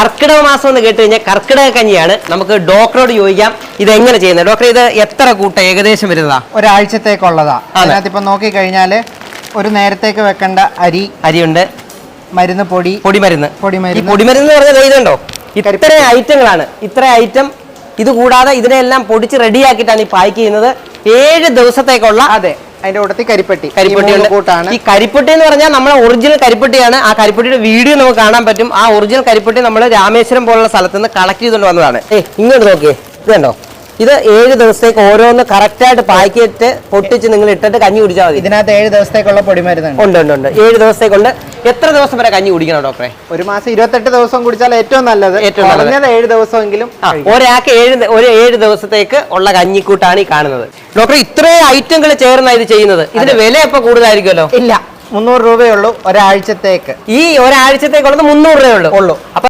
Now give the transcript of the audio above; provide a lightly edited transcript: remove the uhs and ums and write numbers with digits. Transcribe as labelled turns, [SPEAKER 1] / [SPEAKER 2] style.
[SPEAKER 1] കർക്കിടക മാസം എന്ന് കേട്ട് കഴിഞ്ഞാൽ കർക്കിടക കഞ്ഞിയാണ്. നമുക്ക് ഡോക്ടറോട് ചോദിക്കാം ഇത് എങ്ങനെ ചെയ്യുന്നത്. ഡോക്ടർ ഇത് എത്ര കൂട്ട ഏകദേശം വരുന്നതാ?
[SPEAKER 2] ഒരാഴ്ചത്തേക്കുള്ളതാ. അതിനകത്ത് ഇപ്പൊ നോക്കിക്കഴിഞ്ഞാല് ഒരു നേരത്തേക്ക് വെക്കേണ്ട അരിയുണ്ട്, മരുന്ന് പൊടിമരുന്ന്
[SPEAKER 1] എന്ന് പറഞ്ഞാൽ ഇതുണ്ടോ ഇത്രയും ഐറ്റങ്ങളാണ്. ഇത്ര ഐറ്റം ഇത് കൂടാതെ ഇതിനെല്ലാം പൊടിച്ച് റെഡിയാക്കിയിട്ടാണ് ഈ പാക്ക് ചെയ്യുന്നത്. 7 ദിവസത്തേക്കുള്ള.
[SPEAKER 2] അതെ, അതിന്റെ കൂട്ടത്തിൽ കരിപ്പെട്ടി
[SPEAKER 1] കൂട്ടാണ്. ഈ കരിപ്പെട്ടി എന്ന് പറഞ്ഞാൽ നമ്മുടെ ഒറിജിനൽ കരിപ്പെട്ടിയാണ്. ആ കരിപ്പെട്ടിയുടെ വീഡിയോ നമുക്ക് കാണാൻ പറ്റും. ആ ഒറിജിനൽ കരിപ്പെട്ടി നമ്മൾ രാമേശ്വരം പോലുള്ള സ്ഥലത്ത് നിന്ന് കളക്ട് ചെയ്തുകൊണ്ട് വന്നതാണ്. ഇങ്ങോട്ട് നോക്കിയേ, ഇത് കണ്ടോ, ഇത് 7 ദിവസത്തേക്ക് ഓരോന്ന് കറക്റ്റായിട്ട് പാക്ക് ചെയ്തിട്ട് പൊട്ടിച്ച് നിങ്ങൾ ഇട്ടിട്ട് കഞ്ഞി കുടിച്ചാൽ മതി.
[SPEAKER 2] ഇതിനകത്ത് 7 ദിവസത്തേക്കുള്ള പൊടിമരുന്നുണ്ട്.
[SPEAKER 1] ഉണ്ട് 7 ദിവസത്തേക്കുണ്ട്. എത്ര ദിവസം വരെ കഞ്ഞി കുടിക്കണം ഡോക്ടറെ?
[SPEAKER 2] ഒരു മാസം 28 ദിവസം കുടിച്ചാൽ ഏറ്റവും നല്ലത്. 7 ദിവസമെങ്കിലും.
[SPEAKER 1] ഒരാൾക്ക് 7 ദിവസത്തേക്ക് ഉള്ള കഞ്ഞിക്കൂട്ടാണ് ഈ കാണുന്നത്. ഡോക്ടർ ഇത്രയും ഐറ്റങ്ങൾ ചേർന്നാണ് ഇത് ചെയ്യുന്നത്. ഇതിന്റെ വില ഇപ്പൊ കൂടുതലായിരിക്കുമല്ലോ?
[SPEAKER 2] ഇല്ല, 300 രൂപയുള്ളൂ ഒരാഴ്ചത്തേക്ക്.
[SPEAKER 1] ഈ ഒരാഴ്ചത്തേക്കുള്ളത് 300 രൂപയുള്ളൂ.